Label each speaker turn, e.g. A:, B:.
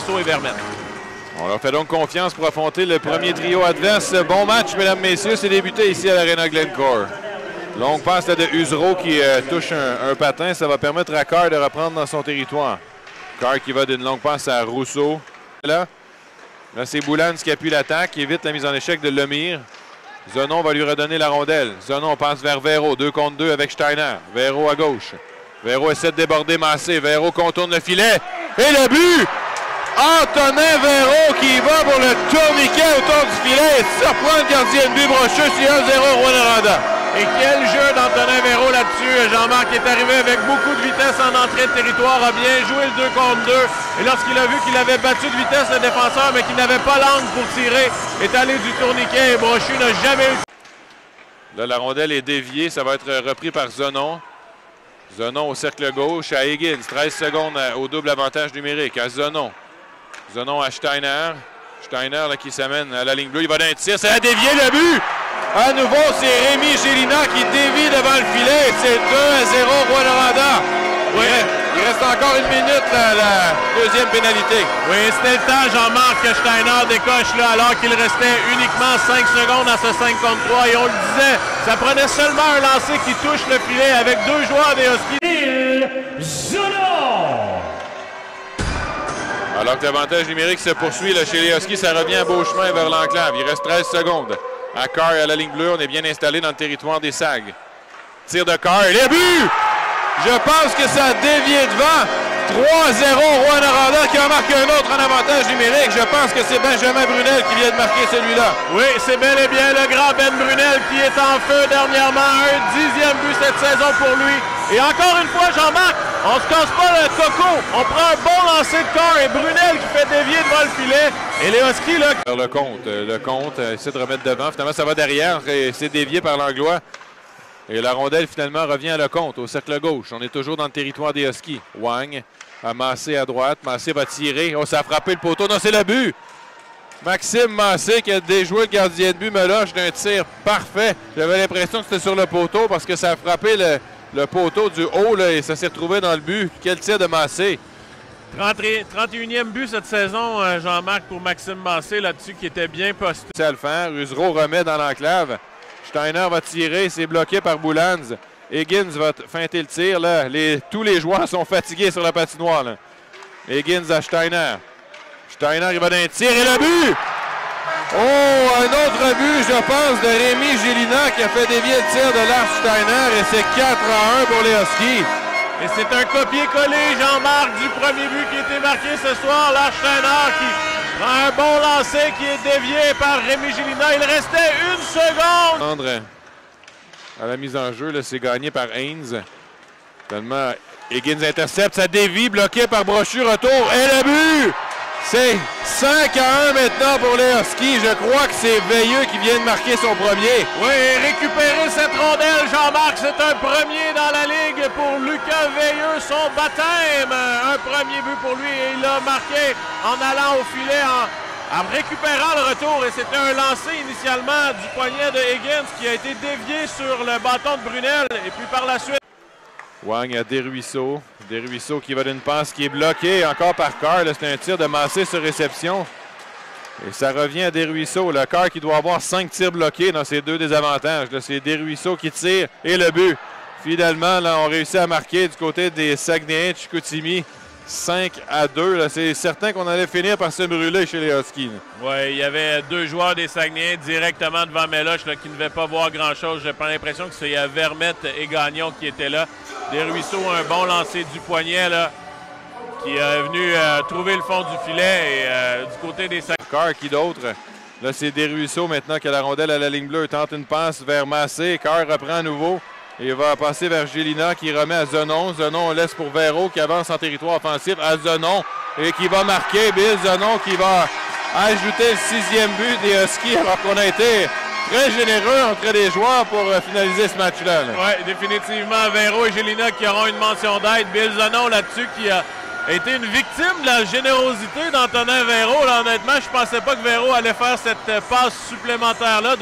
A: Desruisseaux et Vermette.
B: On leur fait donc confiance pour affronter le premier trio adverse. Bon match, mesdames, messieurs. C'est débuté ici à l'Arena Glencore. Longue passe là, de Usereau qui touche un patin. Ça va permettre à Carr de reprendre dans son territoire. Carr qui va d'une longue passe à Rousseau. Là c'est Boulans qui appuie l'attaque, qui évite la mise en échec de Lemire. Zenon va lui redonner la rondelle. Zenon passe vers Véro, 2 contre 2 avec Steiner. Véro à gauche. Véro essaie de déborder Massé. Véro contourne le filet. Et le but! Antonin Véro qui va pour le tourniquet autour du filet. Surprend le gardien de but Brochu. C'est 1-0 Rwanda.
A: Et quel jeu d'Antonin Véro là-dessus. Jean-Marc est arrivé avec beaucoup de vitesse en entrée de territoire, a bien joué le 2 contre 2. Et lorsqu'il a vu qu'il avait battu de vitesse le défenseur, mais qu'il n'avait pas l'angle pour tirer, est allé du tourniquet et Brochu n'a jamais eu.
B: Là, la rondelle est déviée. Ça va être repris par Zenon. Zenon au cercle gauche à Higgins. 13 secondes au double avantage numérique à Zenon. Zenon à Steiner. Steiner là, qui s'amène à la ligne bleue. Il va d'un tir. Ça a dévié le but! À nouveau, c'est Rémi Gélina qui dévie devant le filet. C'est 2-0 Rwanda. Oui. Il reste encore une minute la deuxième pénalité.
A: Oui, c'était le temps, Jean-Marc, que Steiner décoche là, alors qu'il restait uniquement 5 secondes à ce 5 contre 3. Et on le disait, ça prenait seulement un lancer qui touche le filet avec 2 joueurs des Huskies.
B: Alors que l'avantage numérique se poursuit là, chez les Huskies, ça revient à beau chemin vers l'enclave. Il reste 13 secondes. À Carr et à la ligne bleue, on est bien installé dans le territoire des Sags. Tir de Carr, les buts! Je pense que ça a dévié devant. 3-0 Rwanda qui en marque un autre en avantage numérique. Je pense que c'est Benjamin Brunel qui vient de marquer celui-là.
A: Oui, c'est bel et bien le grand Ben Brunel qui est en feu dernièrement. Un 10e but cette saison pour lui. Et encore une fois, Jean-Marc, on se casse pas le coco. On prend un bon lancer de Carr et Brunel qui fait dévier devant le filet. Et les Huskies, là...
B: Le compte essaie de remettre devant. Finalement, ça va derrière et c'est dévié par l'Anglois. Et la rondelle, finalement, revient à Lecomte, au cercle gauche. On est toujours dans le territoire des Huskies. Wang a Massé à droite. Massé va tirer. Oh, ça a frappé le poteau. Non, c'est le but! Maxime Massé qui a déjoué le gardien de but me loge d'un tir parfait. J'avais l'impression que c'était sur le poteau parce que ça a frappé le poteau du haut là, et ça s'est retrouvé dans le but. Quel tir de Massé!
A: 31e but cette saison, Jean-Marc, pour Maxime Massé là-dessus qui était bien posté.
B: C'est à le faire. Usereau remet dans l'enclave. Steiner va tirer, c'est bloqué par Boulans. Higgins va feinter le tir. Là. Tous les joueurs sont fatigués sur la patinoire. Là. Higgins à Steiner. Steiner, il va d'un tir et le but! Oh, un autre but, je pense, de Rémi Gélina qui a fait dévier le tir de Lars Steiner et c'est 4-1 pour les Huskies.
A: Et c'est un copier-coller, Jean-Marc, du premier but qui a été marqué ce soir. Lars Steiner qui prend un bon lancer qui est dévié par Rémi Gélina. Il restait 1 seconde.
B: À la mise en jeu, c'est gagné par Haynes. Tellement Higgins intercepte, ça dévie, bloqué par Brochu, retour et le but! C'est 5-1 maintenant pour les Huskies. Je crois que c'est Veilleux qui vient de marquer son premier.
A: Oui, récupérer cette rondelle, Jean-Marc, c'est un premier dans la Ligue pour Lucas Veilleux, son baptême. Un premier but pour lui et il l'a marqué en allant au filet, en récupérant le retour. Et c'était un lancer initialement du poignet de Higgins qui a été dévié sur le bâton de Brunel. Et puis par la suite...
B: Wang à Desruisseaux. Desruisseaux qui va d'une passe qui est bloquée encore par Carr. C'est un tir de Massé sur réception. Et ça revient à Desruisseaux. Le Carr qui doit avoir 5 tirs bloqués dans ces 2 désavantages. C'est Desruisseaux qui tire et le but. Finalement, là, on réussit à marquer du côté des Saguenayens de Chicoutimi. 5-2. C'est certain qu'on allait finir par se brûler chez les Huskies.
A: Oui, il y avait 2 joueurs des Saguenayens directement devant Méloche qui ne devaient pas voir grand-chose. J'ai pas l'impression que c'est Vermette et Gagnon qui étaient là. Desruisseaux, un bon lancer du poignet là, qui est venu trouver le fond du filet. Et du côté des Saguenayens...
B: Carr qui d'autre? Là, c'est Desruisseaux maintenant qui a la rondelle à la ligne bleue. Tente une passe vers Massé. Carr reprend à nouveau. Et il va passer vers Gélina qui remet à Zenon. Zenon, on laisse pour Véro qui avance en territoire offensif à Zenon. Et qui va marquer Bill Zenon qui va ajouter le 6e but des Huskies alors qu'on a été très généreux entre les joueurs pour finaliser ce match-là.
A: Oui, définitivement. Véro et Gélina qui auront une mention d'aide. Bill Zenon là-dessus qui a été une victime de la générosité d'Antonin Véro. Là, honnêtement, je ne pensais pas que Véro allait faire cette passe supplémentaire-là.